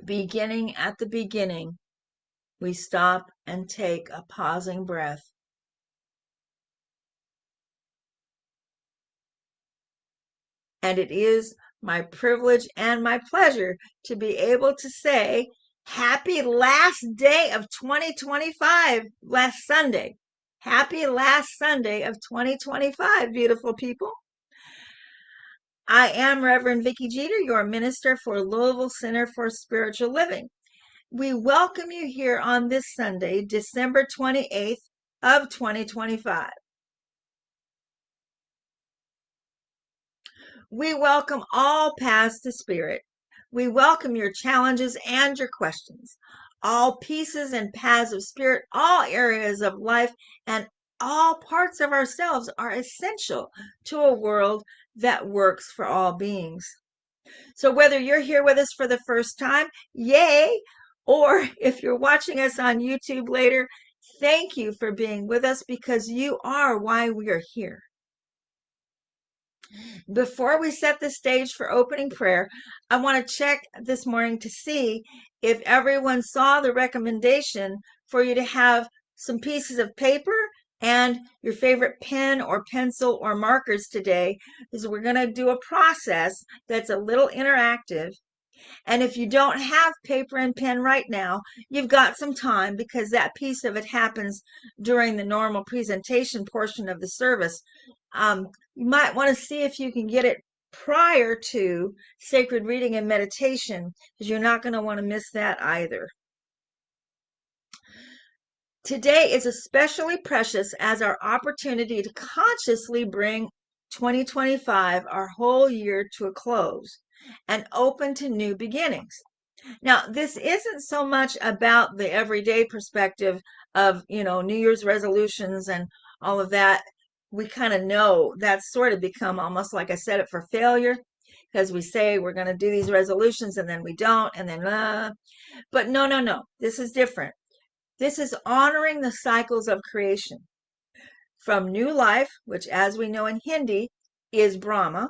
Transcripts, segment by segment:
Beginning at the beginning, we stop and take a pausing breath. And it is my privilege and my pleasure to be able to say, happy last day of 2025, last Sunday. Happy last Sunday of 2025, beautiful people. I am Reverend Vicky Jeter, your minister for Louisville Center for Spiritual Living. We welcome you here on this Sunday, December 28th of 2025. We welcome all paths to spirit. We welcome your challenges and your questions. All pieces and paths of spirit, all areas of life, and all parts of ourselves are essential to a world that works for all beings. So whether you're here with us for the first time, yay, or if you're watching us on YouTube later, thank you for being with us because you are why we are here. Before we set the stage for opening prayer, I want to check this morning to see if everyone saw the recommendation for you to have some pieces of paper and your favorite pen or pencil or markers today, because we're going to do a process that's a little interactive. And if you don't have paper and pen right now, you've got some time because that piece of it happens during the normal presentation portion of the service. You might want to see if you can get it prior to sacred reading and meditation because you're not going to want to miss that either. Today is especially precious as our opportunity to consciously bring 2025, our whole year, to a close and open to new beginnings. Now, this isn't so much about the everyday perspective of, New Year's resolutions and all of that. We kind of know that's sort of become almost like I said it for failure because we say we're going to do these resolutions and then we don't and then but no. This is different. This is honoring the cycles of creation from new life, which as we know in Hindi is Brahma.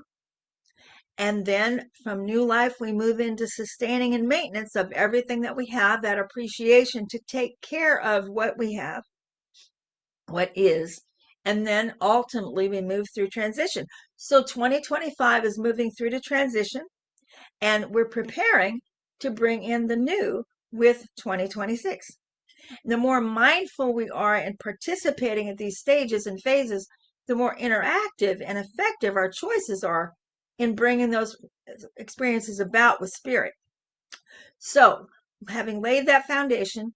And then from new life, we move into sustaining and maintenance of everything that we have, that appreciation to take care of what we have, what is. And then ultimately, we move through transition. So 2025 is moving through the transition, and we're preparing to bring in the new with 2026. The more mindful we are in participating at these stages and phases, the more interactive and effective our choices are in bringing those experiences about with spirit. So, having laid that foundation,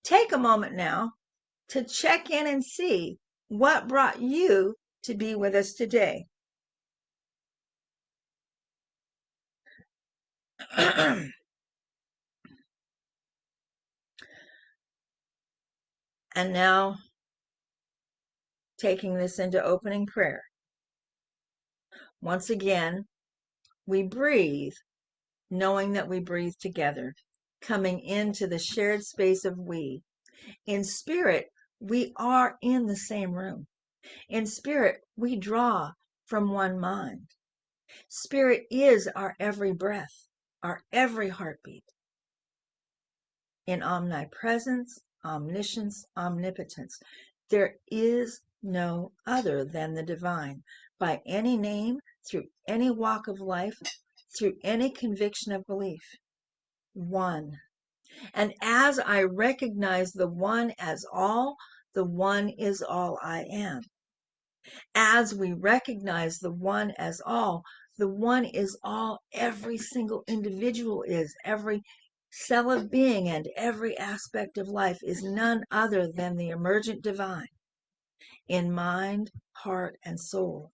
take a moment now to check in and see what brought you to be with us today. And now, taking this into opening prayer. Once again, we breathe, knowing that we breathe together, coming into the shared space of we. In spirit, we are in the same room. In spirit, we draw from one mind. Spirit is our every breath, our every heartbeat. In omnipresence, omniscience, omnipotence, there is no other than the divine, by any name, through any walk of life, through any conviction of belief. One. And as I recognize the one as all, the one is all I am. As we recognize the one as all, the one is all every single individual is, every cell of being and every aspect of life is none other than the emergent divine in mind, heart, and soul.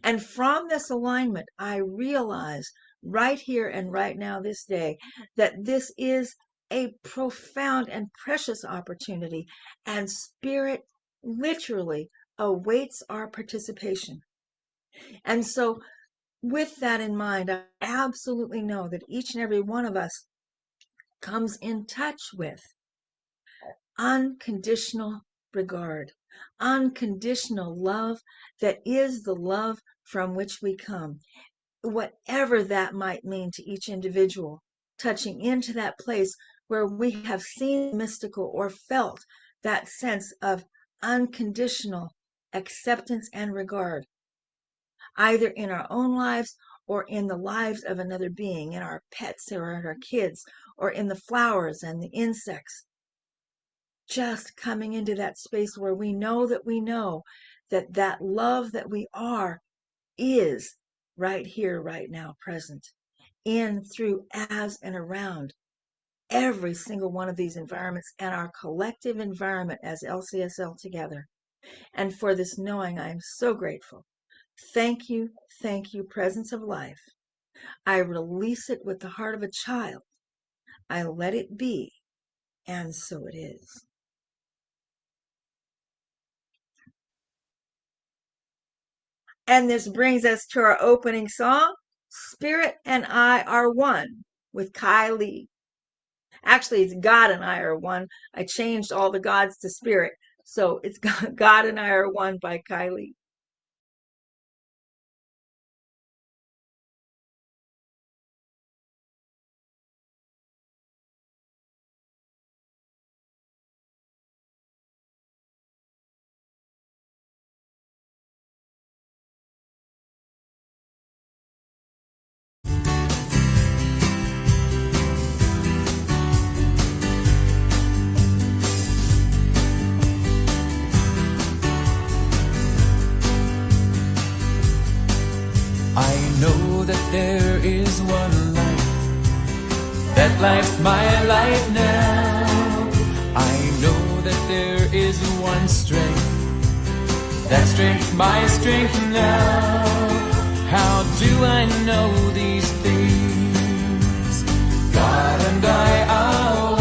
And from this alignment, I realize right here and right now this day that this is a profound and precious opportunity, and spirit literally awaits our participation. And so, with that in mind, I absolutely know that each and every one of us comes in touch with unconditional regard, unconditional love that is the love from which we come, whatever that might mean to each individual. touching into that place where we have seen mystical or felt that sense of unconditional acceptance and regard, either in our own lives or in the lives of another being, in our pets or in our kids, or in the flowers and the insects. Just coming into that space where we know that that love that we are is right here, right now, present, in, through, as, and around every single one of these environments and our collective environment as LCSL together. And for this knowing, I am so grateful. Thank you, presence of life. I release it with the heart of a child. I let it be, and so it is. And this brings us to our opening song, Spirit and I Are One, with Kylie. Actually, it's God and I Are One. I changed all the gods to spirit. So it's God and I Are One by Kylie. I know that there is one life, that life's my life now. I know that there is one strength, that strength's my strength now. How do I know these things? God and I are one.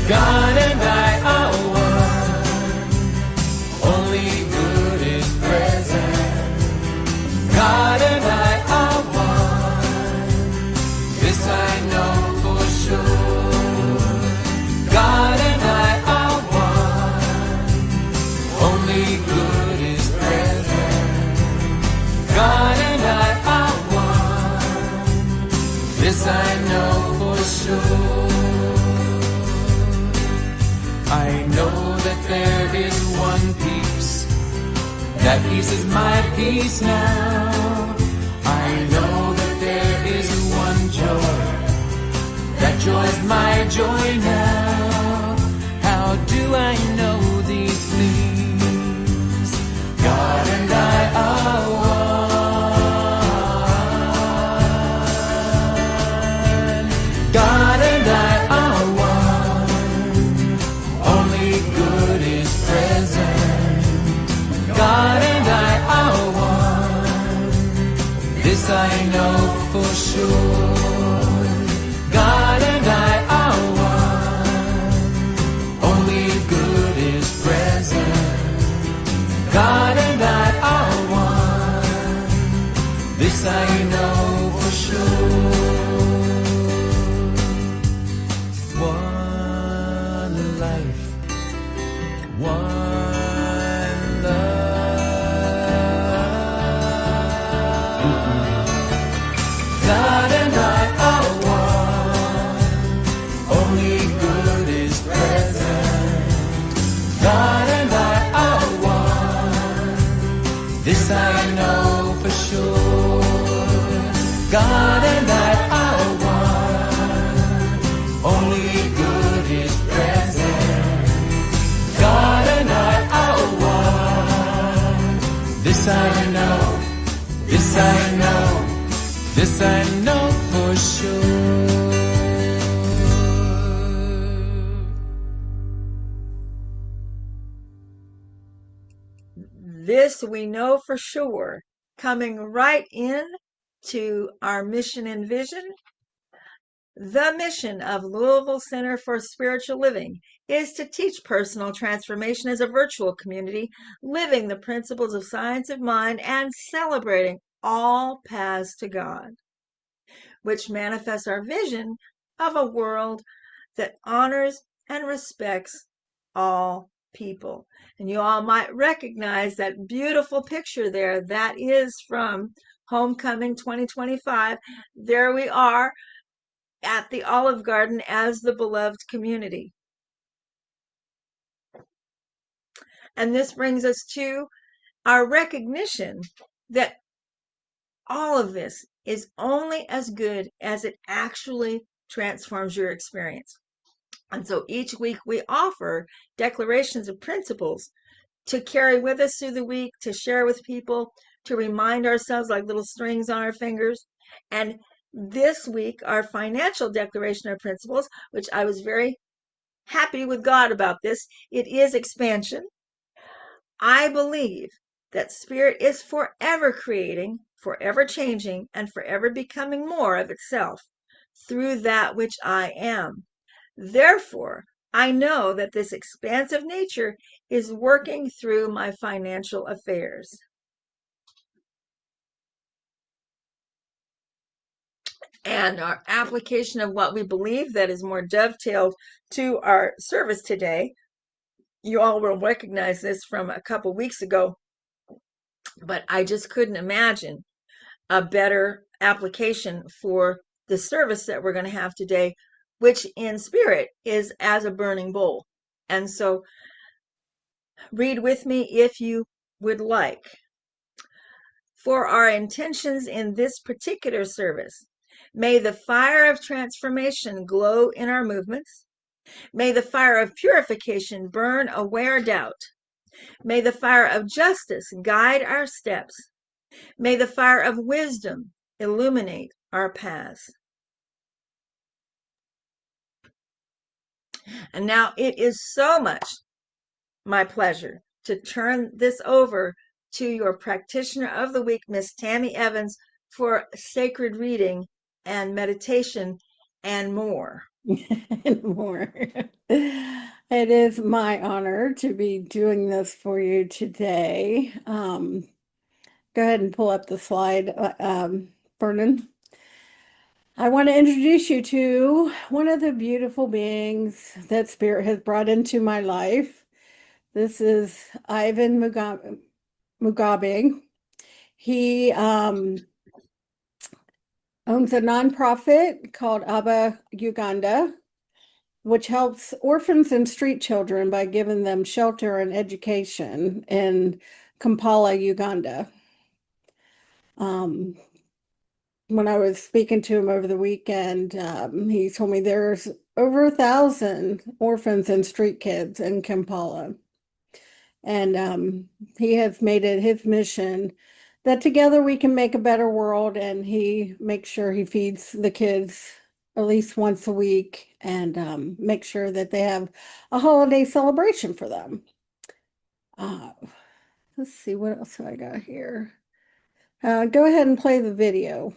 God and I are one. Only good is present. God and I are one. This I know for sure. God and I are one. Only good is present. God and I are one. This I know for sure. I know that there is one peace. That peace is my peace now. I know that there is one joy. That joy is my joy now. How do I know these things? God and I are one. God and I are one. Only good is present. God and I are one. This I know for sure. God and I are one. Only good is present. God and I are one. This I know for sure. One life, one love. God and I are one. Only good is present. God and I are one. This I know for sure. God and I are one. Only good is present. God and I are one. This I know. This I know. This I know for sure. This we know for sure. Coming right in to our mission and vision. The mission of Louisville Center for Spiritual Living is to teach personal transformation as a virtual community, living the principles of science of mind and celebrating all paths to God, which manifests our vision of a world that honors and respects all people. And you all might recognize that beautiful picture there. That is from Homecoming 2025. There we are at the Olive Garden as the beloved community. And this brings us to our recognition that all of this is only as good as it actually transforms your experience. And so each week we offer declarations of principles to carry with us through the week, to share with people, to remind ourselves like little strings on our fingers. And this week, our financial declaration of principles, which I was very happy with God about this, it is expansion. I believe that Spirit is forever creating, forever changing, and forever becoming more of itself through that which I am. Therefore, I know that this expansive nature is working through my financial affairs. And our application of what we believe that is more dovetailed to our service today. You all will recognize this from a couple weeks ago, but I just couldn't imagine a better application for the service that we're going to have today, which in spirit is as a burning bowl. And so read with me if you would like. For our intentions in this particular service, may the fire of transformation glow in our movements. May the fire of purification burn away our doubt. May the fire of justice guide our steps. May the fire of wisdom illuminate our paths. And now it is so much my pleasure to turn this over to your practitioner of the week, Miss Tammy Evans, for sacred reading and meditation and more. And more. It is my honor to be doing this for you today. Go ahead and pull up the slide, Vernon. I want to introduce you to one of the beautiful beings that Spirit has brought into my life. This is Ivan Mugabe. He owns a nonprofit called Abba Uganda, which helps orphans and street children by giving them shelter and education in Kampala, Uganda. When I was speaking to him over the weekend, he told me there's over 1,000 orphans and street kids in Kampala. And he has made it his mission that together we can make a better world, and he makes sure he feeds the kids at least once a week and make sure that they have a holiday celebration for them. Let's see, what else I got here. Go ahead and play the video.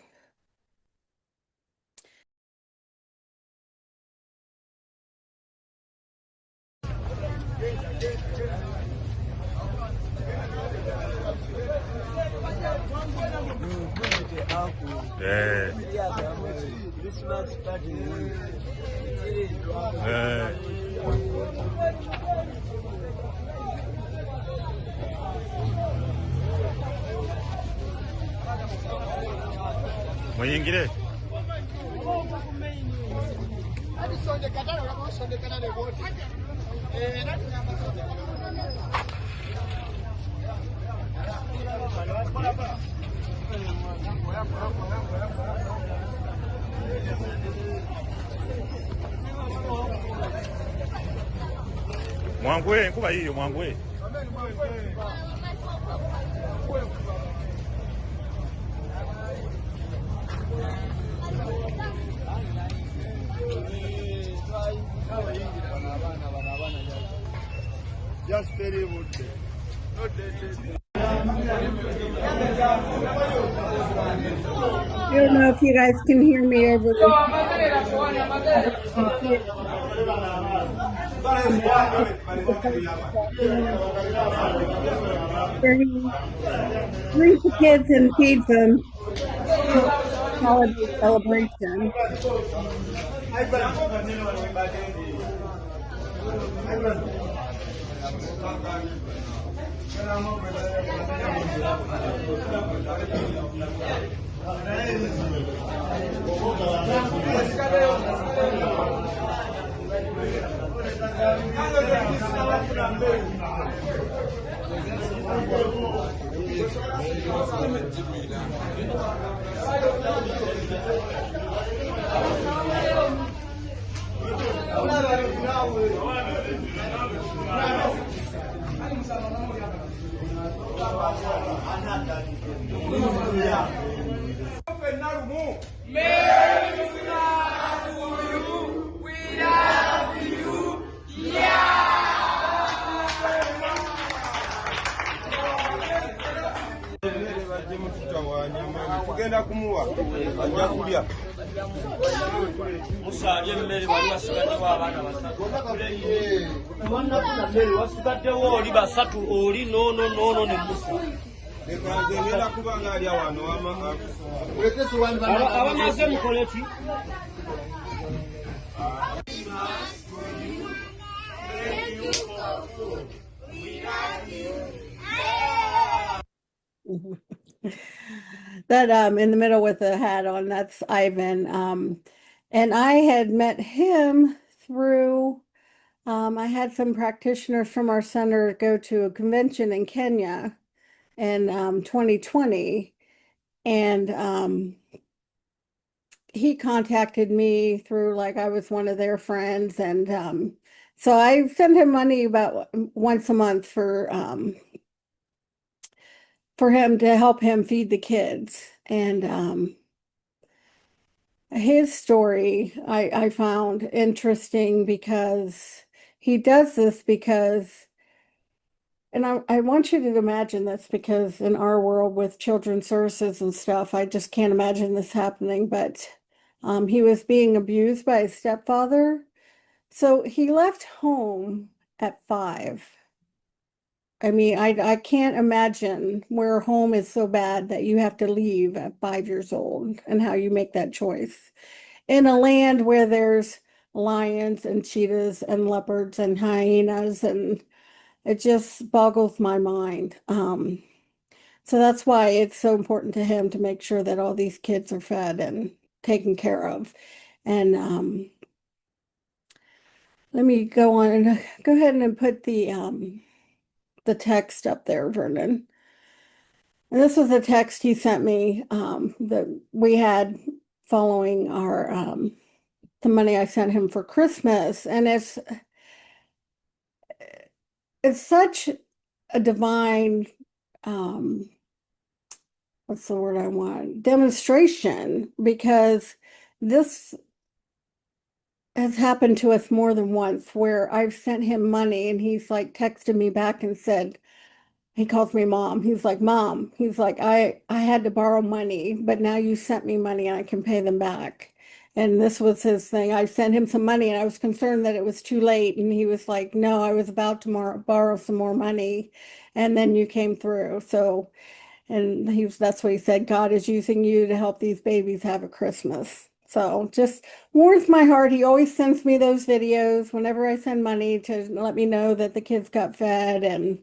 Mwingine mwangwe kuba hiyo mwangwe just very good. I don't know if you guys can hear me over the brings the kids and feeds them holiday celebration. Kugenda kumuwa ajja kulya musalye emmere wali wasigaddewo abaana basatu wasigaddewo oli basatu oli noono ne musa leka nze ngenda kuba nga alya wano abamaze mukole ki That in the middle with the hat on, that's Ivan. And I had met him through I had some practitioners from our center go to a convention in Kenya in 2020, and he contacted me through, like, I was one of their friends, and so I send him money about once a month for him to help him feed the kids. And his story I found interesting because he does this because, and I want you to imagine this, because in our world with children's services and stuff, I just can't imagine this happening. But he was being abused by his stepfather. So he left home at 5. I mean, I can't imagine where home is so bad that you have to leave at 5 years old, and how you make that choice in a land where there's lions and cheetahs and leopards and hyenas, and it just boggles my mind. So that's why it's so important to him to make sure that all these kids are fed and taken care of. And let me go on and go ahead and put the text up there, Vernon. And this was a text he sent me that we had following our the money I sent him for Christmas. And it's such a divine what's the word I want? Demonstration, because this has happened to us more than once, where I've sent him money and he's like texted me back and said, he calls me mom. He's like, Mom, he's like, I had to borrow money, but now you sent me money and I can pay them back. And this was his thing. I sent him some money and I was concerned that it was too late. And he was like, no, I was about to borrow some more money. And then you came through. So, and that's what he said, God is using you to help these babies have a Christmas. So just warms my heart. He always sends me those videos whenever I send money to let me know that the kids got fed, and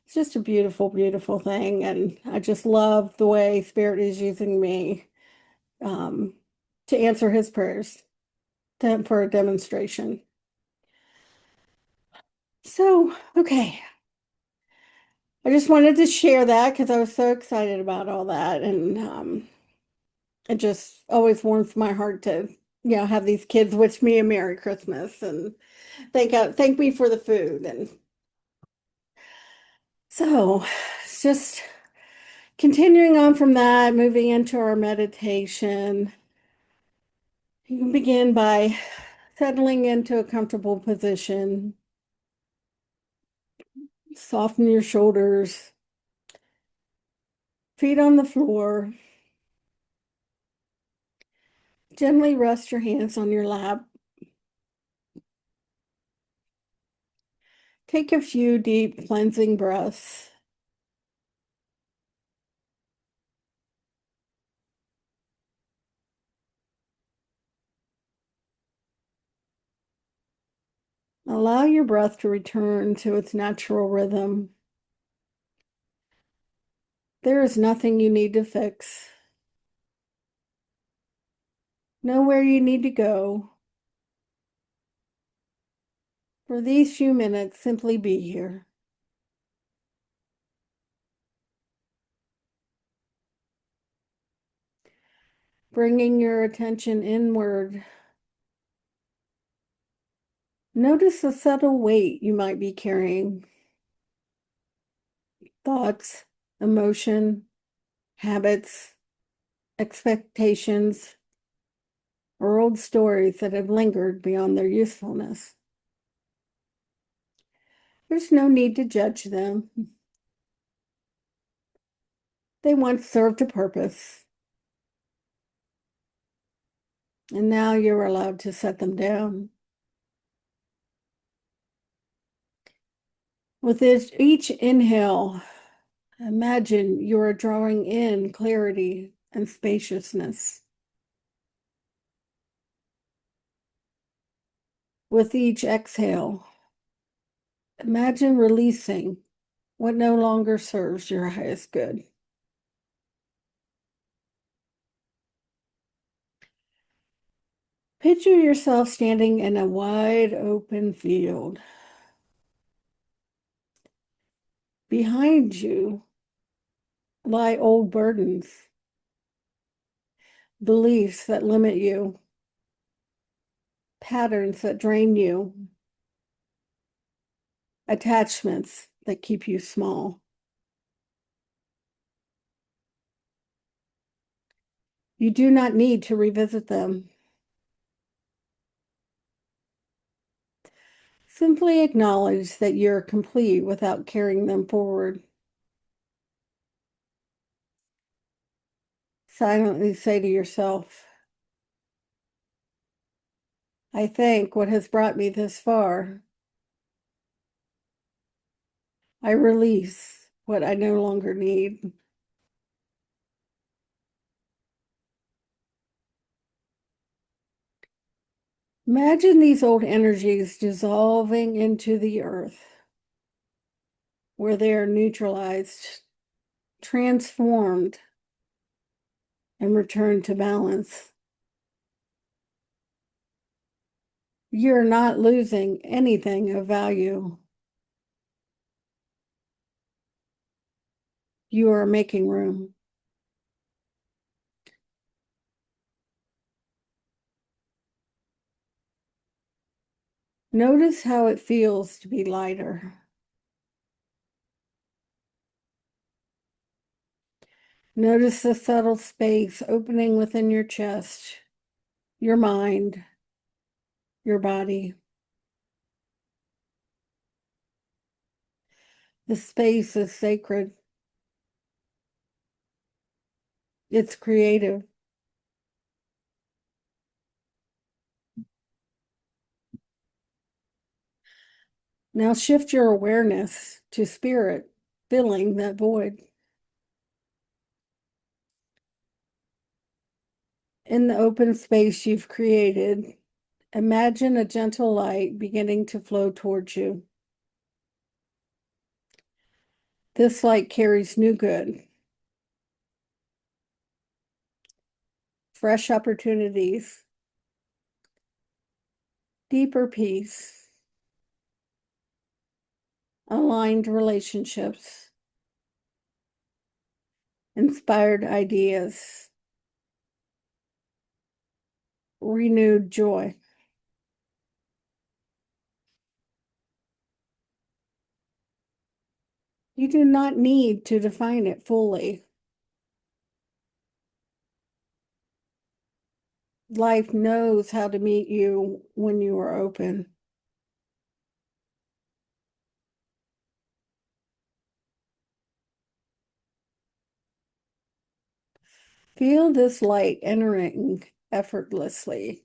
it's just a beautiful, beautiful thing. And I just love the way Spirit is using me to answer his prayers for a demonstration. So, okay. I just wanted to share that because I was so excited about all that. And it just always warms my heart to, have these kids wish me a Merry Christmas and thank me for the food. And so it's just continuing on from that, moving into our meditation. You can begin by settling into a comfortable position. Soften your shoulders, feet on the floor. Gently rest your hands on your lap. Take a few deep cleansing breaths. Allow your breath to return to its natural rhythm. There is nothing you need to fix. Know where you need to go. For these few minutes, simply be here. Bringing your attention inward. Notice the subtle weight you might be carrying. Thoughts, emotion, habits, expectations, or old stories that have lingered beyond their usefulness. There's no need to judge them. They once served a purpose, and now you're allowed to set them down. With each inhale, imagine you are drawing in clarity and spaciousness. With each exhale, imagine releasing what no longer serves your highest good. Picture yourself standing in a wide open field. Behind you lie old burdens, beliefs that limit you, patterns that drain you, attachments that keep you small. You do not need to revisit them. Simply acknowledge that you're complete without carrying them forward. Silently say to yourself, I thank what has brought me this far. I release what I no longer need. Imagine these old energies dissolving into the earth, where they are neutralized, transformed, and returned to balance. You're not losing anything of value. You are making room. Notice how it feels to be lighter. Notice the subtle space opening within your chest, your mind, your body. The space is sacred. It's creative. Now shift your awareness to spirit, filling that void. In the open space you've created, imagine a gentle light beginning to flow towards you. This light carries new good, fresh opportunities, deeper peace, aligned relationships, inspired ideas, renewed joy. You do not need to define it fully. Life knows how to meet you when you are open. Feel this light entering effortlessly.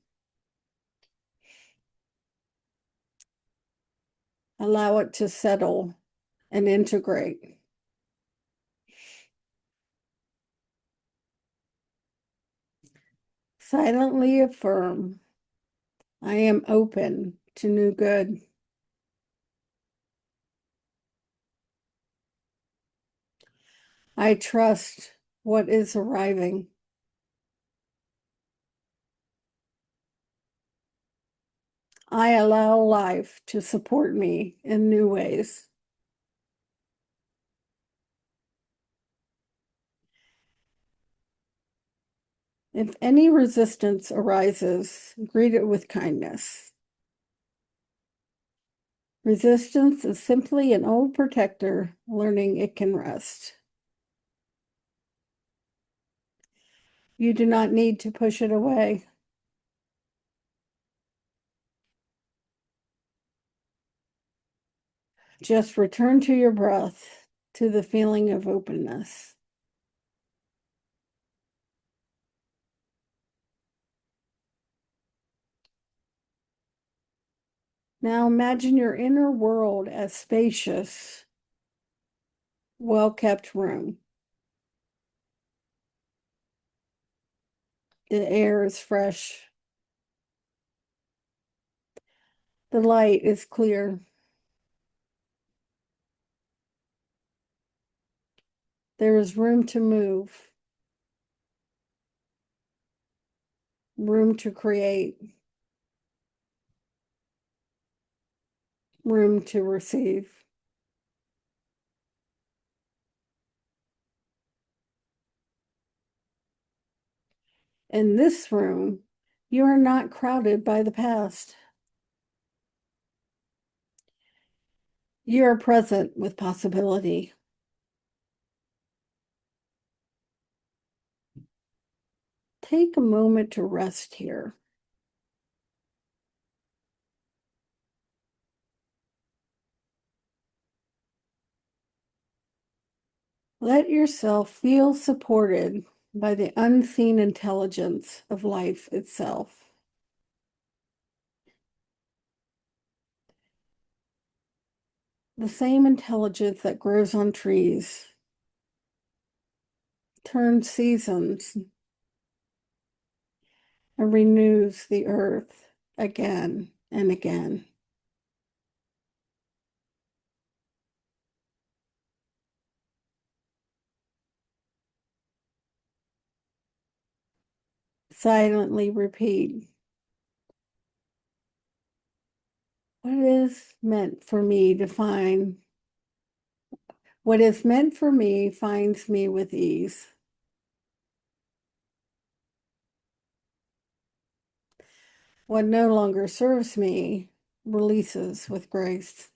Allow it to settle and integrate. Silently affirm, I am open to new good. I trust what is arriving. I allow life to support me in new ways. If any resistance arises, greet it with kindness. Resistance is simply an old protector learning it can rest. You do not need to push it away. Just return to your breath, to the feeling of openness. Now imagine your inner world as spacious, well-kept room. The air is fresh. The light is clear. There is room to move, room to create, room to receive. In this room, you are not crowded by the past. You are present with possibility. Take a moment to rest here. Let yourself feel supported by the unseen intelligence of life itself. The same intelligence that grows on trees, turns seasons, and renews the earth again and again. Silently repeat, what is meant for me to find? What is meant for me finds me with ease. What no longer serves me releases with grace.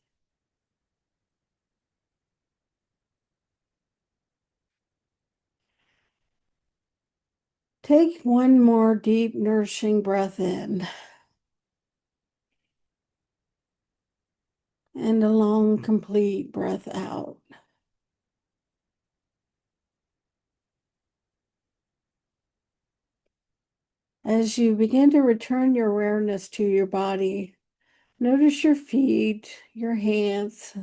Take one more deep, nourishing breath in and a long, complete breath out. As you begin to return your awareness to your body, notice your feet, your hands,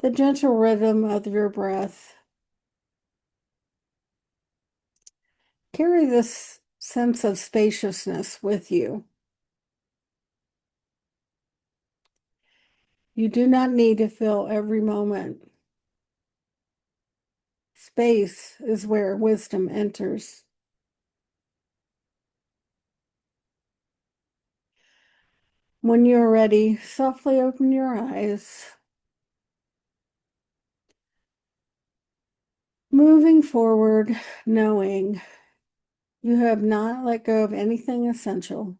the gentle rhythm of your breath. Carry this sense of spaciousness with you. You do not need to fill every moment. Space is where wisdom enters. When you're ready, softly open your eyes. Moving forward, knowing you have not let go of anything essential.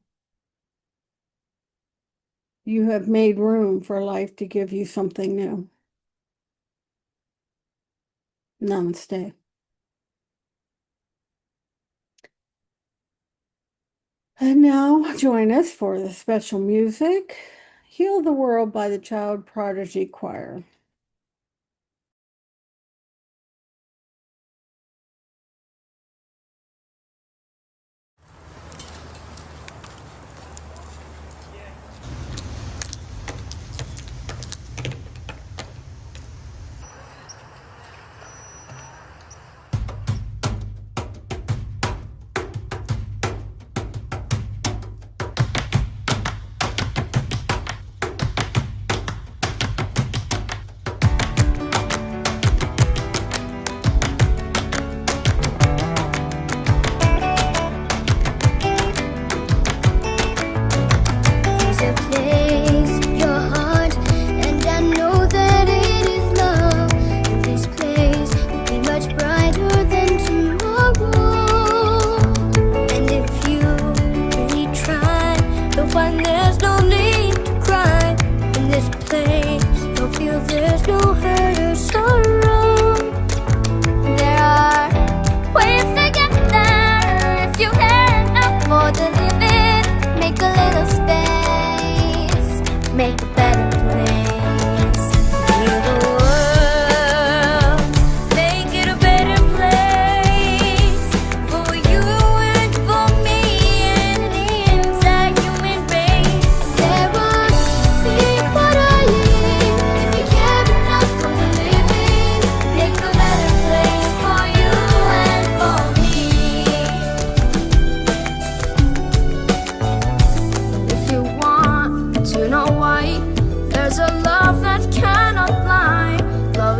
You have made room for life to give you something new. Namaste. And now join us for the special music, Heal the World by the Child Prodigy Choir.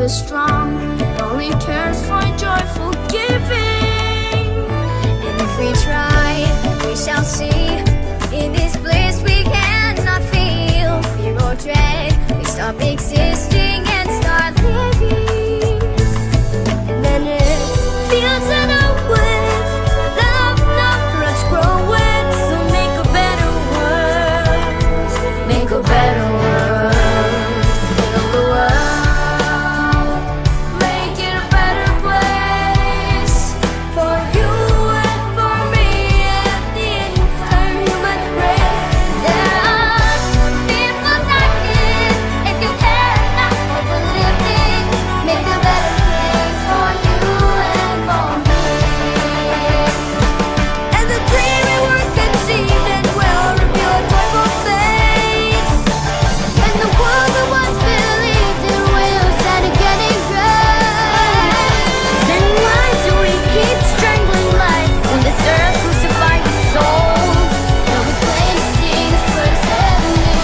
is strong, it only cares for joyful giving. And if we try, we shall see. In this place we cannot feel fear or dread. We stop existing and start living. Then it feels that with love, not grudge growing. So make a better world. Make a better world. Build the world. Make it a better place for you and for me and the entire human race. There are people dying. If you care enough for the living, make a better place for you and for me. And the dream we were conceiving will reveal a joyful face. And the world we once believed in will start getting great. Then why do we keep strangling life when this earth crucified the soul? It was plain to see the first heavenly.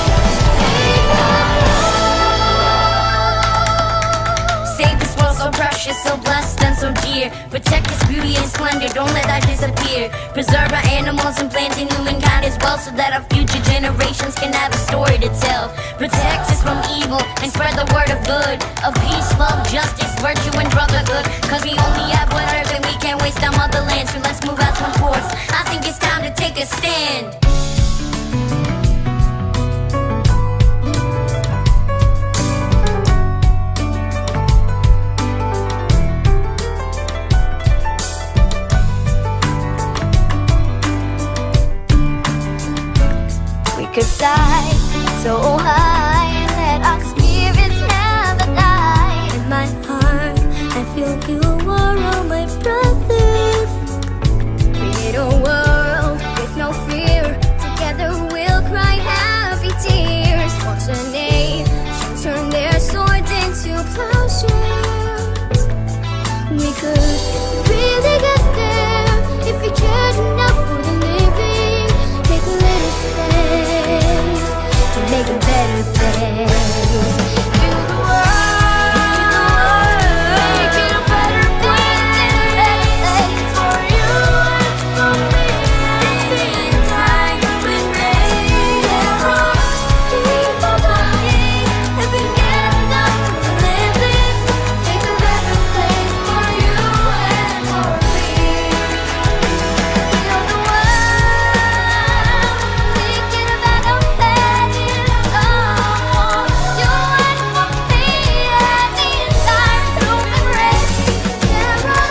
Save this world so precious, so blessed and so dear. Protect its beauty and splendor, don't let that disappear. Preserve our animals and plants and humankind as well, so that our future generations can have a story to tell. Protect us from evil and spread the word of good, of peace, love, justice, virtue and brotherhood. Cause we only have one earth and we can't waste our motherland. So let's move as one force. I think it's time to take a stand. We could fly so high and let our spirits never die. In my heart, I feel you are all my brothers. Create a world with no fear. Together we'll cry happy tears. Watch the nations turn their swords into plowshares. We could really get there if we cared enough for the living. Take a little space to make a better place. Build the world, make it a better place for you and for me and the entire human race. There are people dying if we get enough for living. Make a better place for you and for me. Build the world, make it a better place. Oh, you and for me and the entire human race. There are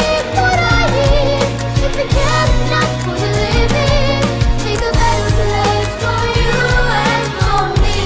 people dying if we care enough for the living. Make a better place for you and for me.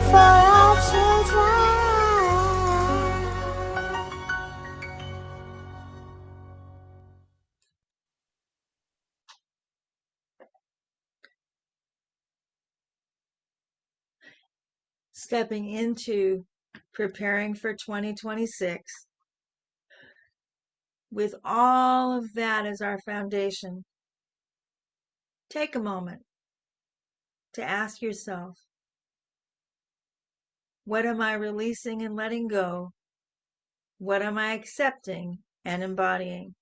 For our children. Stepping into preparing for 2026 with all of that as our foundation. Take a moment to ask yourself, What am I releasing and letting go? What am I accepting and embodying?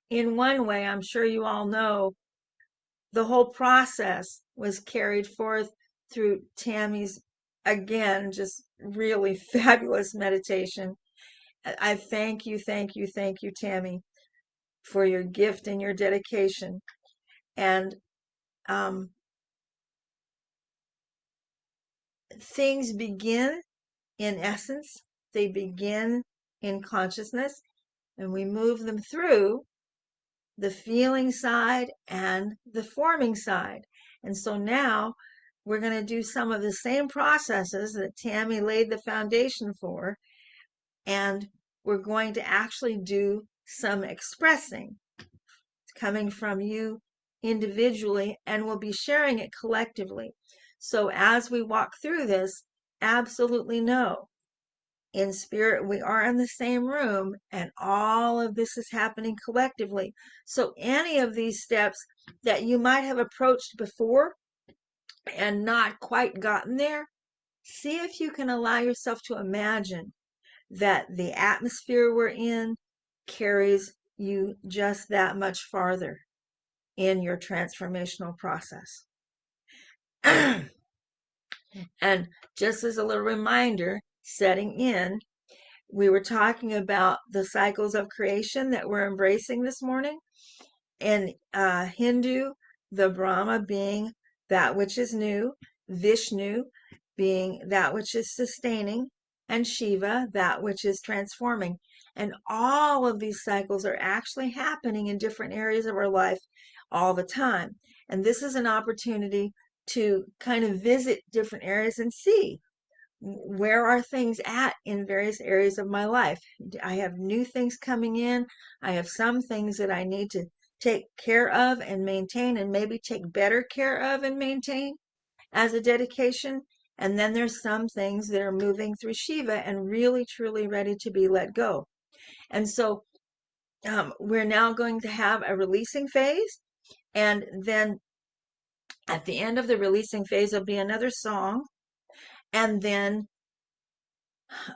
In one way, I'm sure you all know, the whole process was carried forth through Tammy's, again, just really fabulous meditation. I thank you, thank you, thank you, Tammy, for your gift and your dedication. And things begin in essence, they begin in consciousness, and we move them through the feeling side and the forming side. And so now we're going to do some of the same processes that Tammy laid the foundation for, and we're going to actually do some expressing coming from you individually, and we'll be sharing it collectively. So as we walk through this, absolutely know in spirit we are in the same room, and all of this is happening collectively. So any of these steps that you might have approached before and not quite gotten there, see if you can allow yourself to imagine that the atmosphere we're in carries you just that much farther in your transformational process. And just as a little reminder, setting in, we were talking about the cycles of creation that we're embracing this morning. In Hindu, the Brahma being that which is new, Vishnu being that which is sustaining, and Shiva, that which is transforming. And all of these cycles are actually happening in different areas of our life all the time. And this is an opportunity to kind of visit different areas and see where are things at in various areas of my life. I have new things coming in. I have some things that I need to take care of and maintain, and maybe take better care of and maintain as a dedication. And then there's some things that are moving through Shiva and really truly ready to be let go. And so we're now going to have a releasing phase, and then at the end of the releasing phase there'll be another song, and then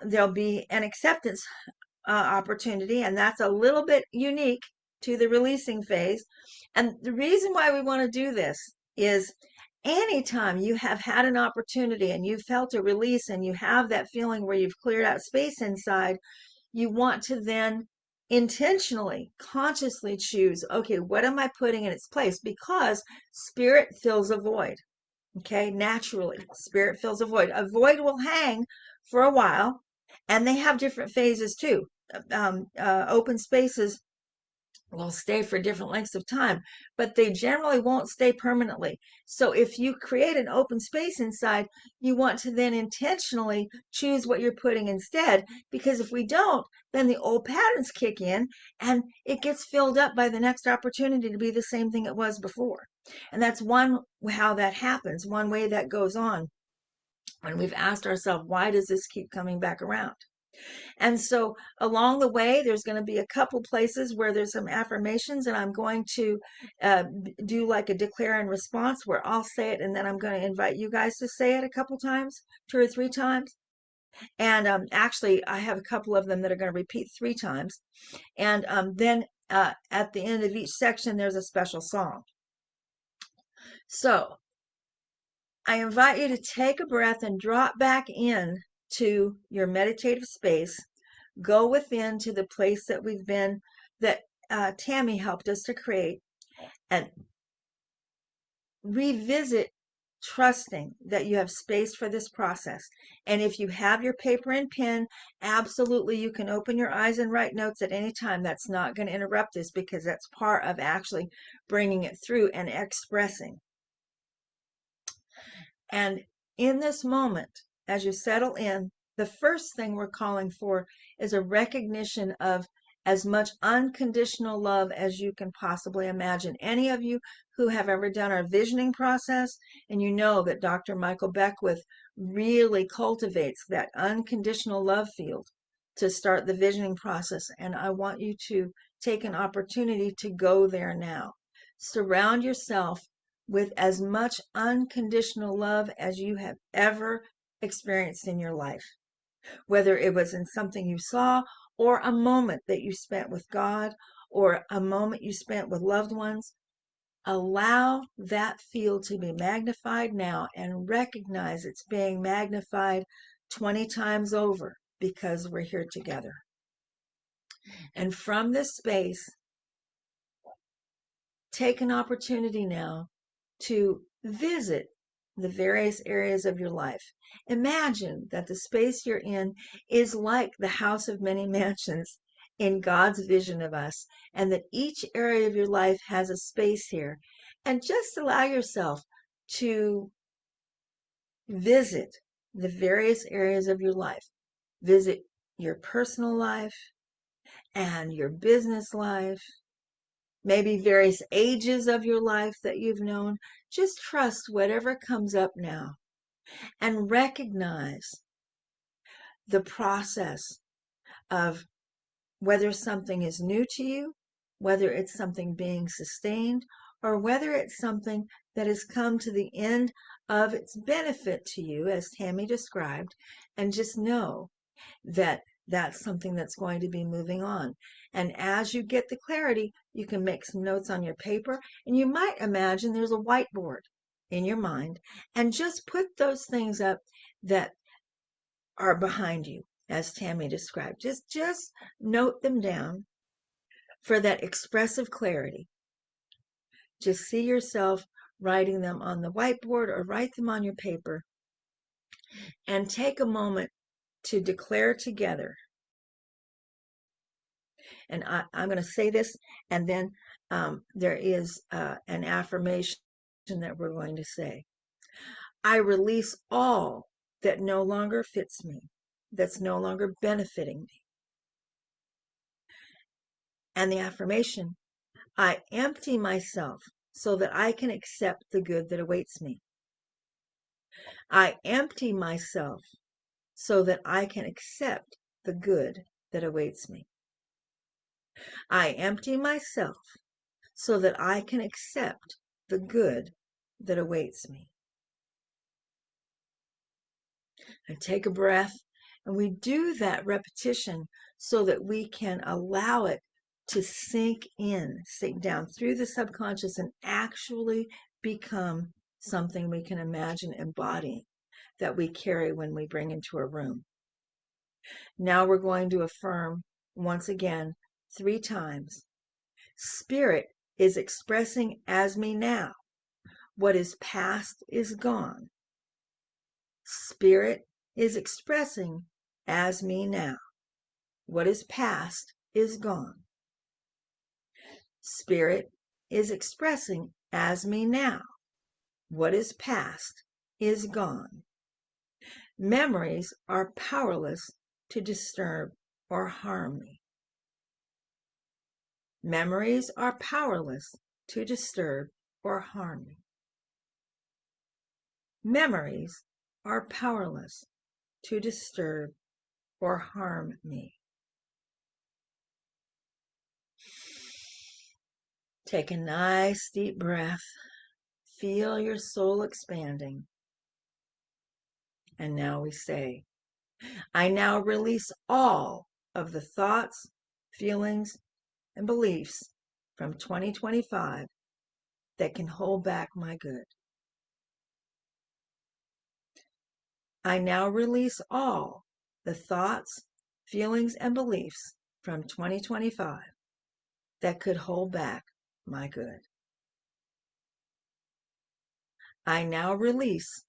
there'll be an acceptance opportunity, and that's a little bit unique to the releasing phase. And the reason why we want to do this is anytime you have had an opportunity and you felt a release and you have that feeling where you've cleared out space inside, you want to then intentionally, consciously choose, okay, what am I putting in its place? Because spirit fills a void. Okay, naturally, spirit fills a void. A void will hang for a while, and they have different phases too. Open spaces will stay for different lengths of time, but they generally won't stay permanently. So if you create an open space inside, you want to then intentionally choose what you're putting instead, because if we don't, then the old patterns kick in and it gets filled up by the next opportunity to be the same thing it was before. And that's one how that happens, one way that goes on when we've asked ourselves, why does this keep coming back around? And so along the way, there's going to be a couple places where there's some affirmations, and I'm going to do like a declare and response where I'll say it, and then I'm going to invite you guys to say it a couple times, 2 or 3 times. And actually, I have a couple of them that are going to repeat 3 times. And then at the end of each section, there's a special song. So I invite you to take a breath and drop back in to your meditative space. Go within to the place that we've been, that Tammy helped us to create, and revisit trusting that you have space for this process. And if you have your paper and pen, absolutely you can open your eyes and write notes at any time. That's not going to interrupt this, because that's part of actually bringing it through and expressing. And in this moment, as you settle in, the first thing we're calling for is a recognition of as much unconditional love as you can possibly imagine. Any of you who have ever done our visioning process, and you know that Dr. Michael Beckwith really cultivates that unconditional love field to start the visioning process. And I want you to take an opportunity to go there now. Surround yourself with as much unconditional love as you have ever experienced in your life, whether it was in something you saw or a moment that you spent with God or a moment you spent with loved ones. Allow that field to be magnified now and recognize it's being magnified 20 times over because we're here together. And from this space, take an opportunity now to visit the various areas of your life. Imagine that the space you're in is like the house of many mansions in God's vision of us, and that each area of your life has a space here. And just allow yourself to visit the various areas of your life. Visit your personal life and your business life, maybe various ages of your life that you've known. Just trust whatever comes up now and recognize the process of whether something is new to you, whether it's something being sustained, or whether it's something that has come to the end of its benefit to you, as Tammy described, and just know that that's something that's going to be moving on. And as you get the clarity, you can make some notes on your paper, and you might imagine there's a whiteboard in your mind, and just put those things up that are behind you, as Tammy described. Just note them down for that expressive clarity. Just see yourself writing them on the whiteboard or write them on your paper, and take a moment to declare together. And I'm going to say this, and then there is an affirmation that we're going to say. I release all that no longer fits me, that's no longer benefiting me. And the affirmation, I empty myself so that I can accept the good that awaits me. I empty myself so that I can accept the good that awaits me. I empty myself so that I can accept the good that awaits me. And take a breath, and we do that repetition so that we can allow it to sink down through the subconscious and actually become something we can imagine embodying, that we carry when we bring into a room. Now we're going to affirm once again 3 times. Spirit is expressing as me now. What is past is gone. Spirit is expressing as me now. What is past is gone. Spirit is expressing as me now. What is past is gone. Memories are powerless to disturb or harm me. Memories are powerless to disturb or harm me. Memories are powerless to disturb or harm me. Take a nice deep breath. Feel your soul expanding. And now we say, I now release all of the thoughts, feelings, and beliefs from 2025 that can hold back my good. I now release all the thoughts, feelings, and beliefs from 2025 that could hold back my good. I now release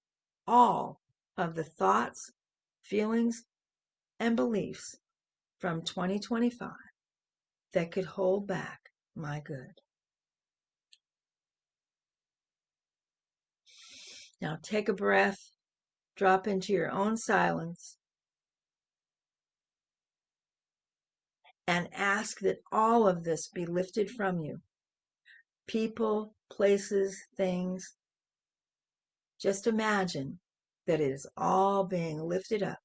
all of the thoughts, feelings, and beliefs from 2025 that could hold back my good. Now take a breath, drop into your own silence, and ask that all of this be lifted from you. People, places, things. Just imagine that it is all being lifted up.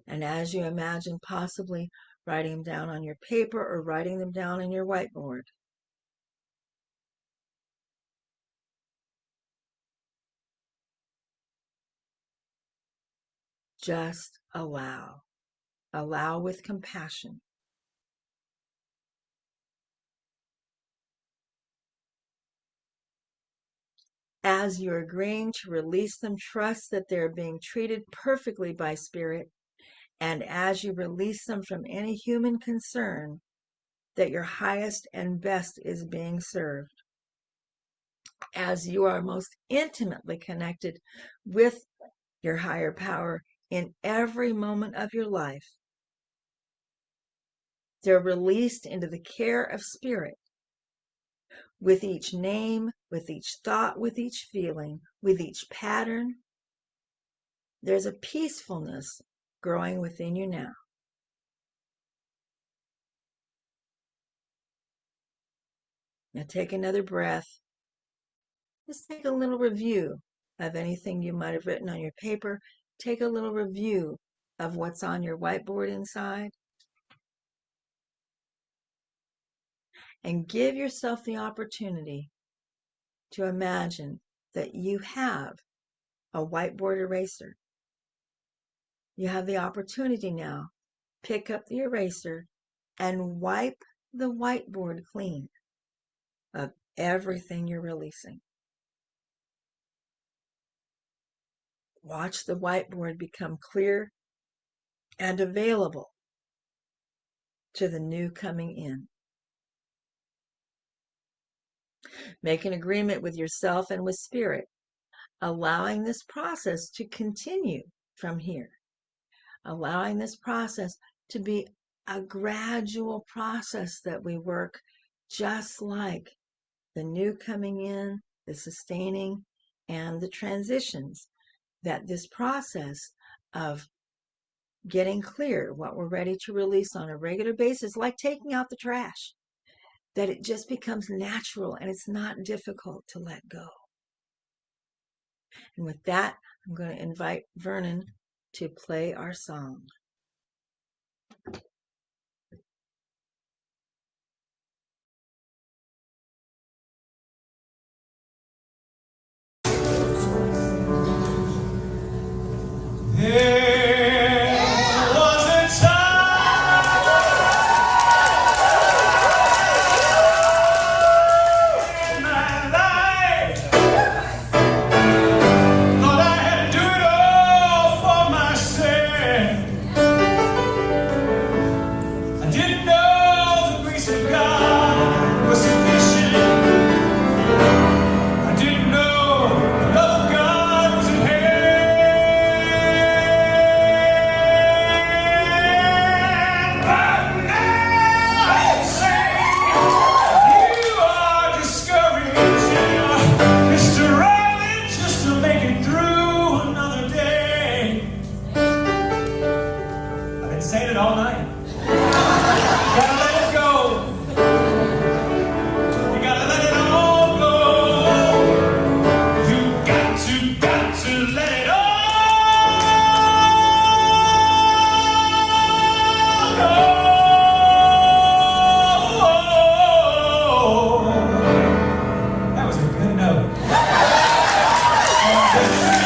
And as you imagine possibly writing them down on your paper or writing them down on your whiteboard, just allow. Allow with compassion. As you're agreeing to release them, trust that they're being treated perfectly by Spirit. And as you release them from any human concern, that your highest and best is being served. As you are most intimately connected with your higher power in every moment of your life, they're released into the care of Spirit. With each name, with each thought, with each feeling, with each pattern, there's a peacefulness growing within you now. Now take another breath. Just take a little review of anything you might have written on your paper. Take a little review of what's on your whiteboard inside. And give yourself the opportunity to imagine that you have a whiteboard eraser. You have the opportunity now. Pick up the eraser and wipe the whiteboard clean of everything you're releasing. Watch the whiteboard become clear and available to the new coming in. Make an agreement with yourself and with Spirit, allowing this process to continue from here. Allowing this process to be a gradual process that we work just like the new coming in, the sustaining, and the transitions. That this process of getting clear what we're ready to release on a regular basis, like taking out the trash, that it just becomes natural and it's not difficult to let go. And with that, I'm going to invite Vernon to play our song.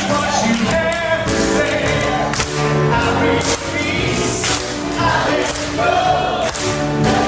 What you have to say, I let go.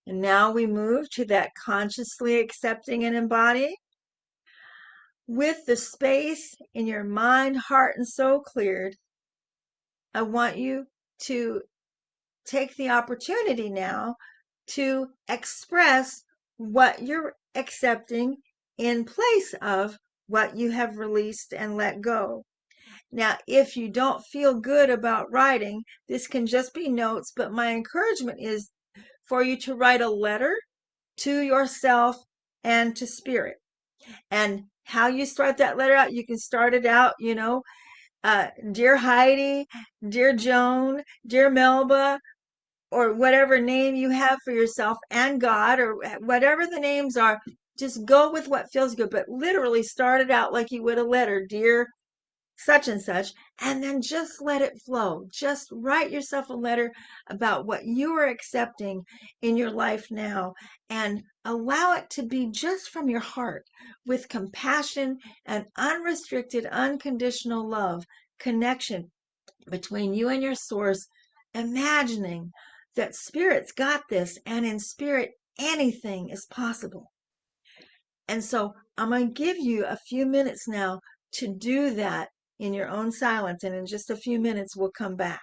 And now we move to that consciously accepting and embodying. With the space in your mind, heart, and soul cleared, I want you to take the opportunity now to express what you're accepting in place of what you have released and let go. Now, if you don't feel good about writing, this can just be notes, but my encouragement is for you to write a letter to yourself and to spirit. And how you start that letter out, you can start it out, dear Heidi, dear Joan, dear Melba, or whatever name you have for yourself and God, or whatever the names are. Just go with what feels good, but literally start it out like you would a letter, dear such and then just let it flow. Just write yourself a letter about what you are accepting in your life now, and allow it to be just from your heart, with compassion and unrestricted, unconditional love, connection between you and your source, imagining that spirit's got this, and in spirit, anything is possible. And so I'm going to give you a few minutes now to do that in your own silence. And in just a few minutes, we'll come back.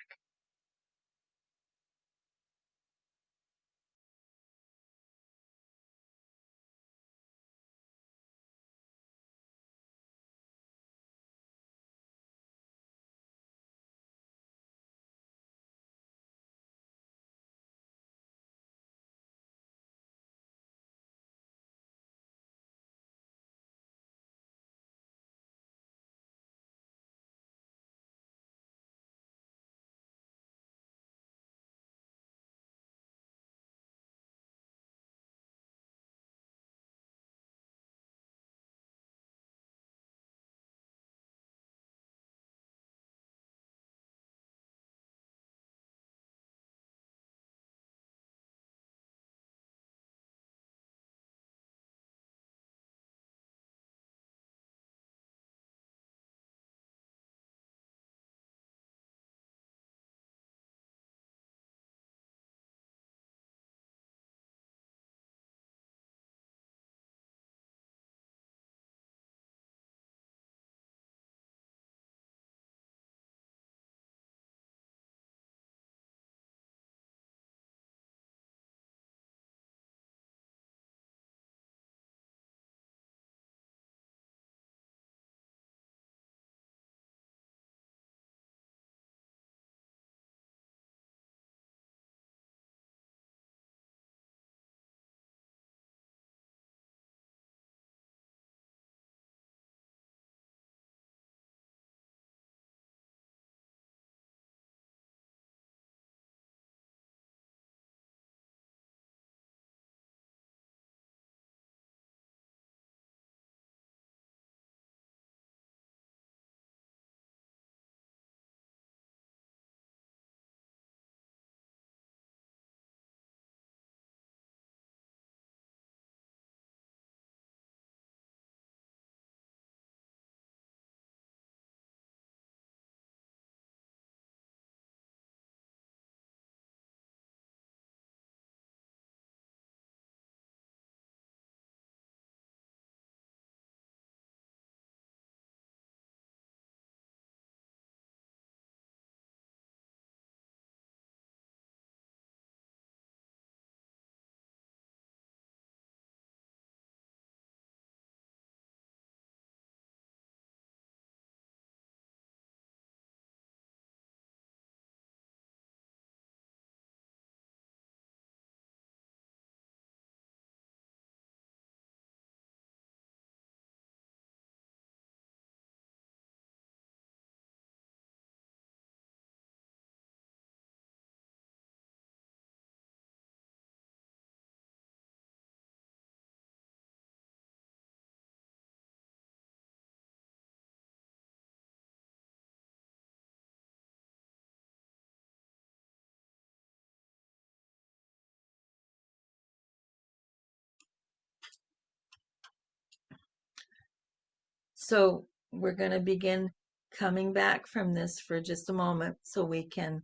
So we're going to begin coming back from this for just a moment so we can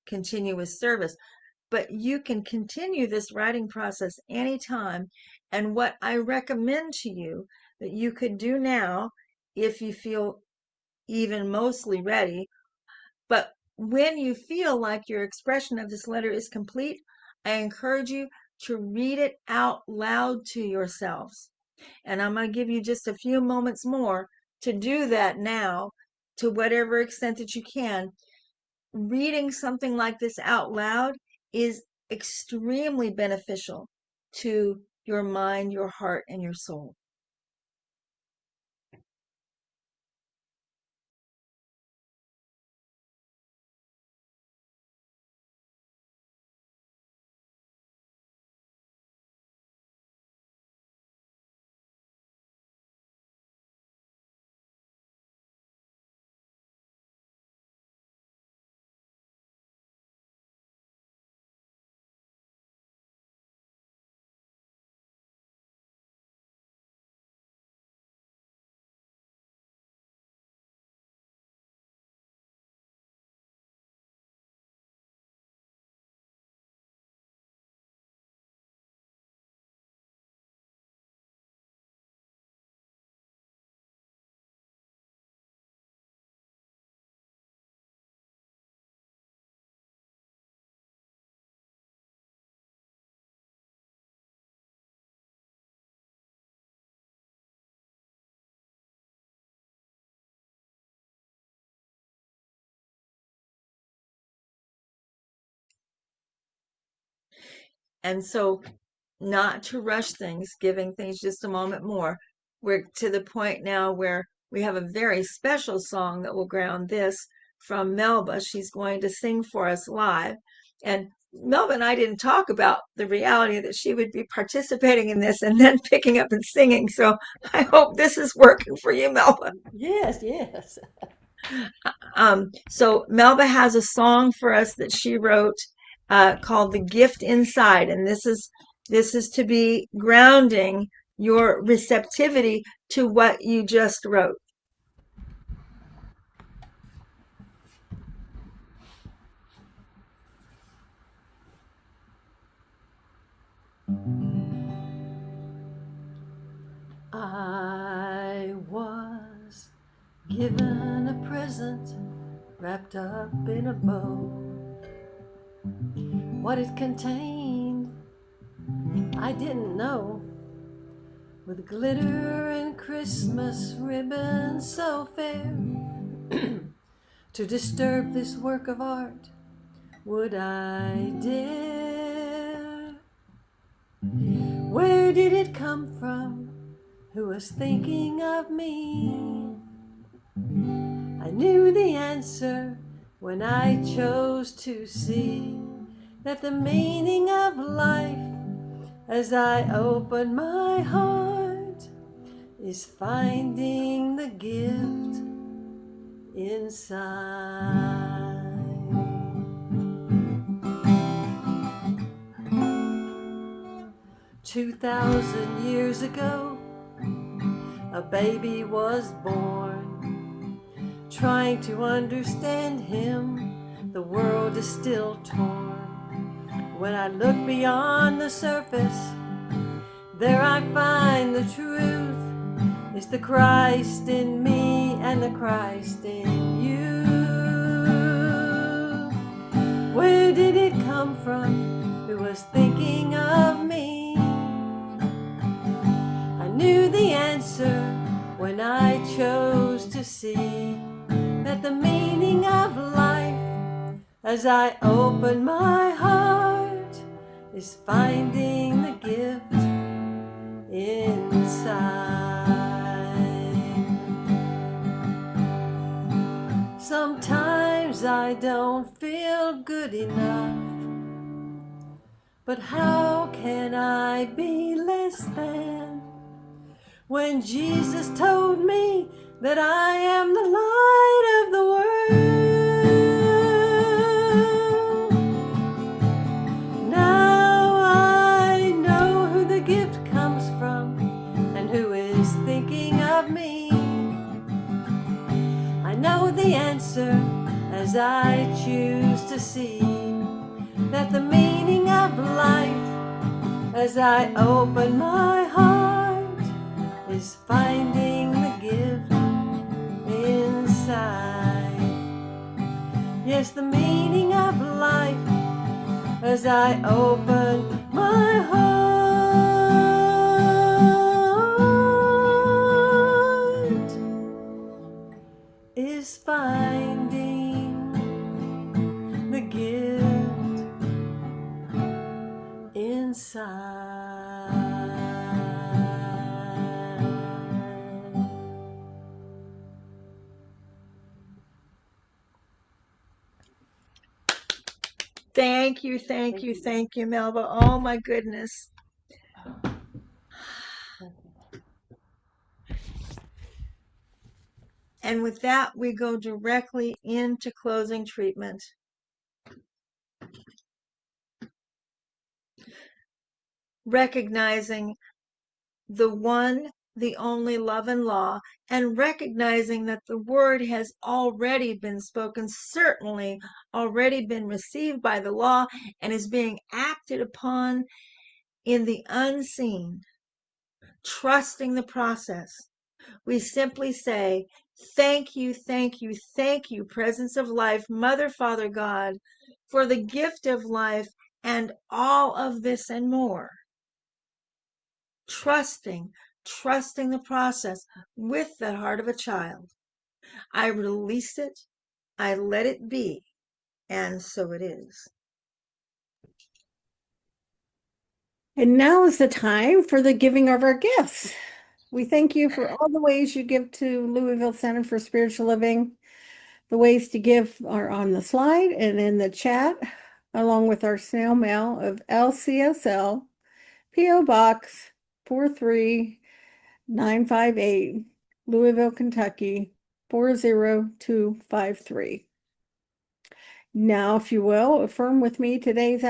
continue with service. but you can continue this writing process anytime. And what I recommend to you that you could do now, if you feel even mostly ready, but when you feel like your expression of this letter is complete, I encourage you to read it out loud to yourselves. And I'm going to give you just a few moments more to do that now, to whatever extent that you can. Reading something like this out loud is extremely beneficial to your mind, your heart, and your soul. And so, not to rush things, giving things just a moment more. We're to the point now where we have a very special song that will ground this from Melba. She's going to sing for us live. And Melba and I didn't talk about the reality that she would be participating in this and then picking up and singing. So I hope this is working for you, Melba. Yes, yes. So Melba has a song for us that she wrote called "The Gift Inside," and this is to be grounding your receptivity to what you just wrote. I was given a present wrapped up in a bow. What it contained, I didn't know. With glitter and Christmas ribbons so fair, to disturb this work of art, would I dare? Where did it come from? Who was thinking of me? I knew the answer when I chose to see that the meaning of life, as I open my heart, is finding the gift inside. 2,000 years ago, a baby was born. Trying to understand him, the world is still torn. When I look beyond the surface, there I find the truth. It's the Christ in me and the Christ in you. Where did it come from? Who was thinking of me? I knew the answer when I chose to see that the meaning of life, as I open my heart, is finding the gift inside. Sometimes I don't feel good enough, but how can I be less than when Jesus told me that I am the light of the world? Now I know who the gift comes from and who is thinking of me. I know the answer as I choose to see that the meaning of life, as I open my heart, is finding the gift inside. Yes, the meaning of life, as I open my heart, is finding the gift inside. Thank you, Melba. Oh my goodness. And with that, we go directly into closing treatment. Recognizing the one, the only love and law, and recognizing that the word has already been spoken, certainly already been received by the law, and is being acted upon in the unseen. Trusting the process. We simply say, thank you, thank you, thank you, presence of life, Mother, Father, God, for the gift of life and all of this and more. Trusting the process with the heart of a child. I release it, I let it be, and so it is. And now is the time for the giving of our gifts. We thank you for all the ways you give to Louisville Center for Spiritual Living. The ways to give are on the slide and in the chat, along with our snail mail of LCSL, P.O. Box 43958, Louisville, Kentucky 40253. Now, if you will, affirm with me today's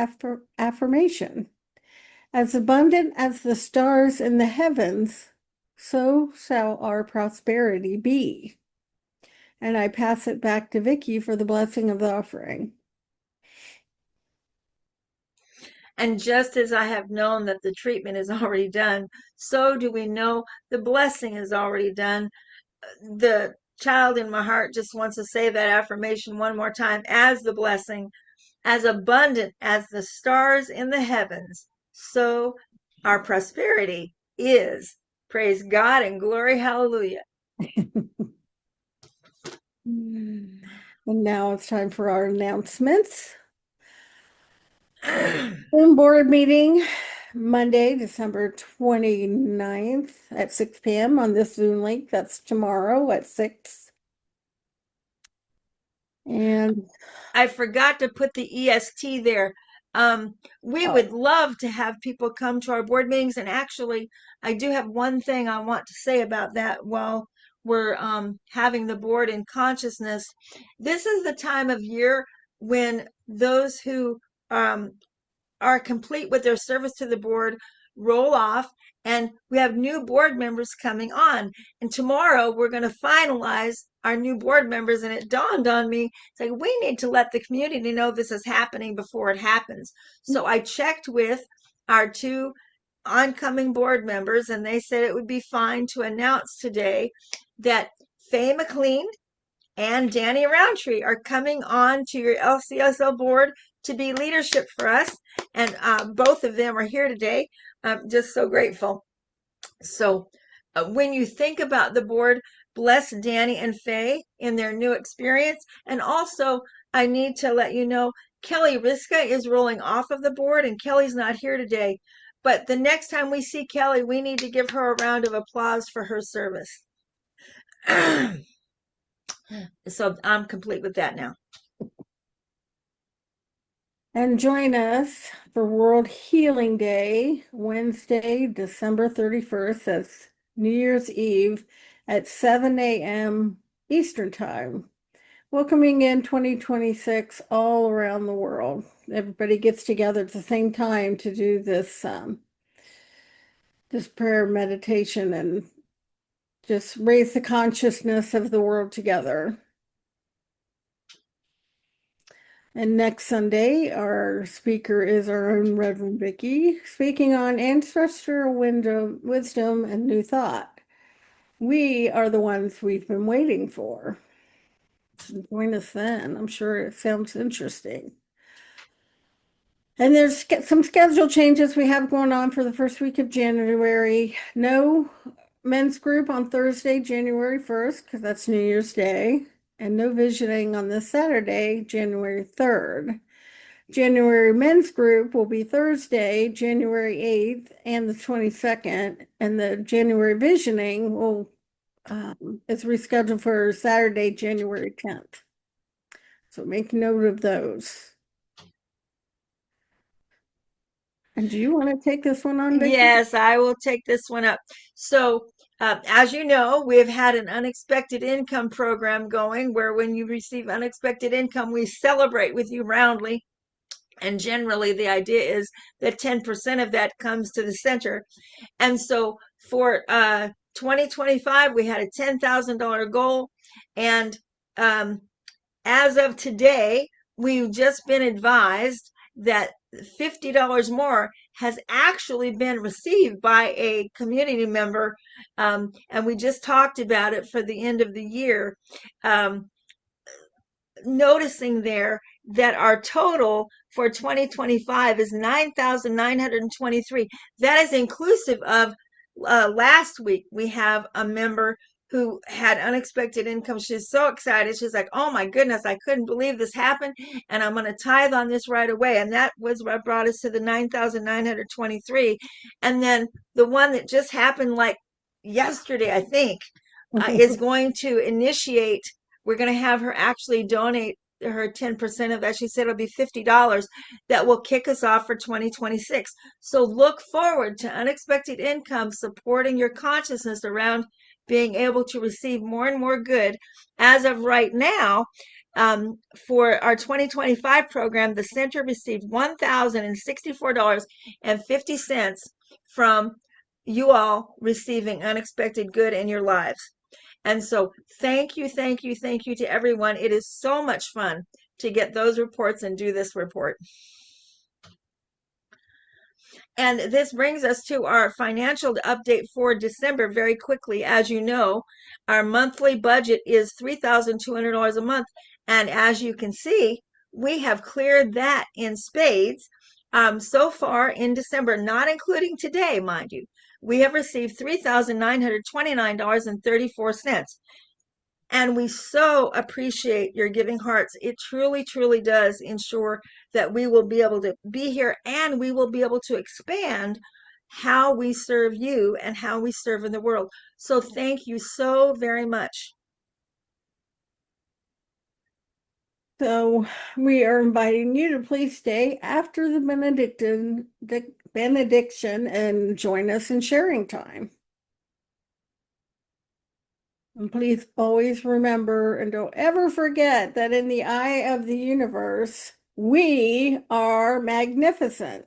affirmation. As abundant as the stars in the heavens, so shall our prosperity be. And I pass it back to Vicky for the blessing of the offering. And just as I have known that the treatment is already done, so do we know the blessing is already done. The child in my heart just wants to say that affirmation one more time as the blessing, as abundant as the stars in the heavens, so our prosperity is. Praise God and glory, hallelujah. And now it's time for our announcements. Zoom board meeting Monday, December 29th at 6 p.m. on this Zoom link. That's tomorrow at 6. And I forgot to put the EST there. We would love to have people come to our board meetings. And actually, I do have one thing I want to say about that while we're having the board in consciousness. This is the time of year when those who are complete with their service to the board roll off, and we have new board members coming on. And tomorrow we're going to finalize our new board members. And it dawned on me, it's like, we need to let the community know this is happening before it happens. So I checked with our two oncoming board members, and they said it would be fine to announce today that Faye McLean and Danny Roundtree are coming on to your LCSL board to be leadership for us. And both of them are here today. I'm just so grateful. So when you think about the board, bless Danny and Faye in their new experience. And also, I need to let you know, Kelly Riska is rolling off of the board, and Kelly's not here today. But the next time we see Kelly, we need to give her a round of applause for her service. So I'm complete with that now. And join us for World Healing Day, Wednesday, December 31st. That's New Year's Eve at 7 a.m. Eastern Time. Welcoming in 2026 all around the world. Everybody gets together at the same time to do this prayer meditation and just raise the consciousness of the world together. And next Sunday, our speaker is our own Reverend Vicky, speaking on ancestral wisdom and new thought. We are the ones we've been waiting for. Join us then. I'm sure it sounds interesting. And there's some schedule changes we have going on for the first week of January. No men's group on Thursday, January 1st, because that's New Year's Day, and no visioning on this Saturday, January 3rd. January men's group will be Thursday, January 8th and the 22nd, and the January visioning will is rescheduled for Saturday, January 10th. So make note of those. And do you want to take this one on, Vicky? Yes, I will take this one up. So, as you know, we've had an unexpected income program going where when you receive unexpected income, we celebrate with you roundly. And generally, the idea is that 10% of that comes to the center. And so for 2025, we had a $10,000 goal. And as of today, we've just been advised that $50 more has actually been received by a community member. And we just talked about it for the end of the year. Noticing there that our total for 2025 is 9,923. That is inclusive of last week. We have a member who had unexpected income. She's so excited. She's like, oh my goodness, I couldn't believe this happened. And I'm going to tithe on this right away. And that was what brought us to the 9,923. And then the one that just happened like yesterday, I think, is going to initiate. We're going to have her actually donate her 10% of that. She said it'll be $50 that will kick us off for 2026. So look forward to unexpected income supporting your consciousness around being able to receive more and more good. As of right now, for our 2025 program, the center received $1,064.50 from you all receiving unexpected good in your lives. And so thank you to everyone. It is so much fun to get those reports and do this report. And this brings us to our financial update for December very quickly. As you know, our monthly budget is $3,200 a month. And as you can see, we have cleared that in spades. So far in December, not including today, mind you, we have received $3,929.34. And we so appreciate your giving hearts. It truly, truly does ensure that we will be able to be here and we will be able to expand how we serve you and how we serve in the world. So thank you so very much. So we are inviting you to please stay after the benediction and join us in sharing time. And please always remember and don't ever forget that in the eye of the universe, we are magnificent.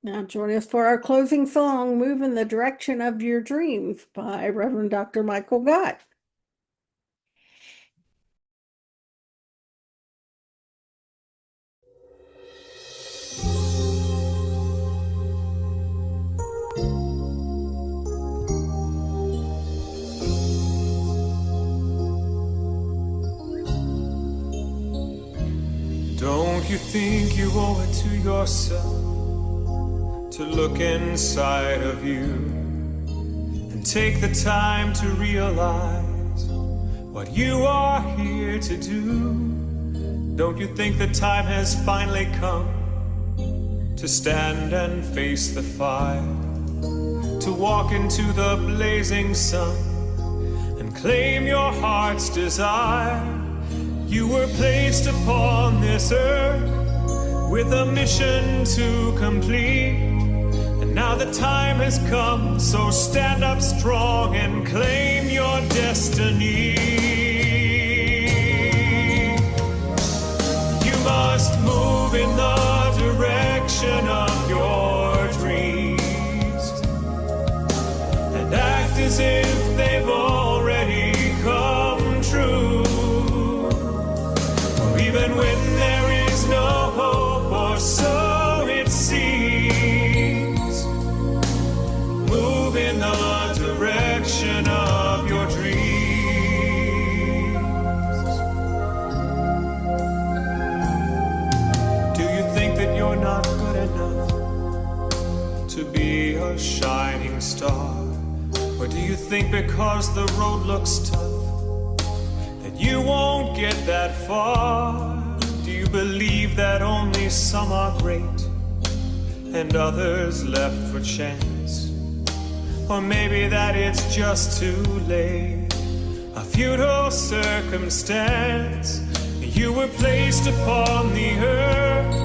Now join us for our closing song, Move in the Direction of Your Dreams by Reverend Dr. Michael Gott. Don't you think you owe it to yourself to look inside of you and take the time to realize what you are here to do? Don't you think the time has finally come to stand and face the fire, to walk into the blazing sun and claim your heart's desire? You were placed upon this earth with a mission to complete, and now the time has come, so stand up strong and claim your destiny. You must move in the direction of your dreams and act as if they've already come true. even when there is no hope, or so it seems. Move in the direction of your dreams. Do you think that you're not good enough to be a shining star? Or do you think because the road looks tough that you won't get that far? Do you believe that only some are great and others left for chance? Or maybe that it's just too late, a futile circumstance. You were placed upon the earth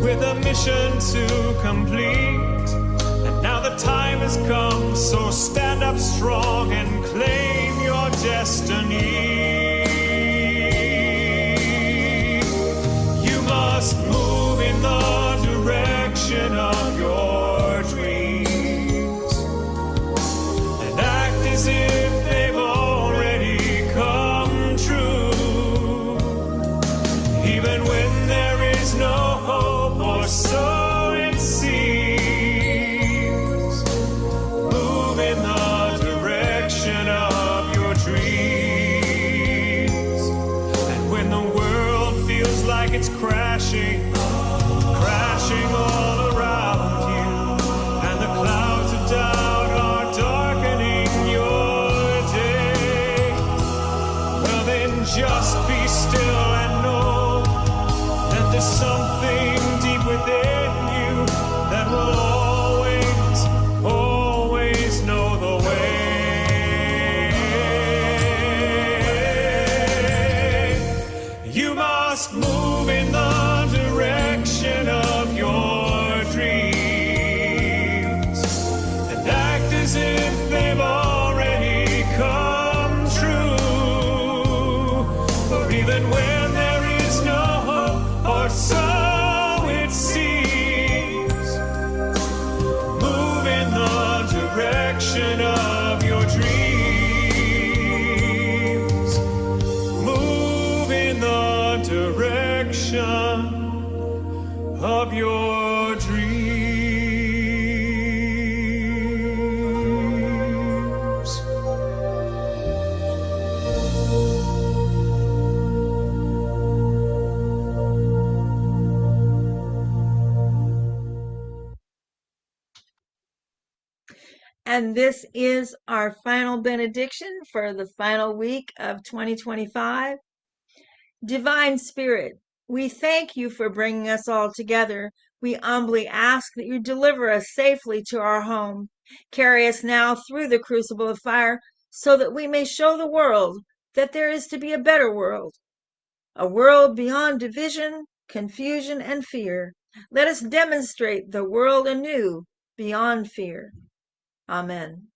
with a mission to complete, and now the time has come, so stand up strong and claim your destiny. You must move in the direction of your dreams and act as if they've already come true, even when there is no hope, or so it seems. Move in the direction of your dreams. And when the world feels like it's crashing all around you, and the clouds of doubt are darkening your day, well then just be still and know that there's something deep within you that will always know the way. You must move in the direction of your dreams and act as if they've already come true. For even when there is no hope, or so it seems, move in the direction of your dreams. Move in the direction of your dreams. And this is our final benediction for the final week of 2025. Divine Spirit, we thank you for bringing us all together. We humbly ask that you deliver us safely to our home. Carry us now through the crucible of fire so that we may show the world that there is to be a better world, a world beyond division, confusion, and fear. Let us demonstrate the world anew beyond fear. Amen.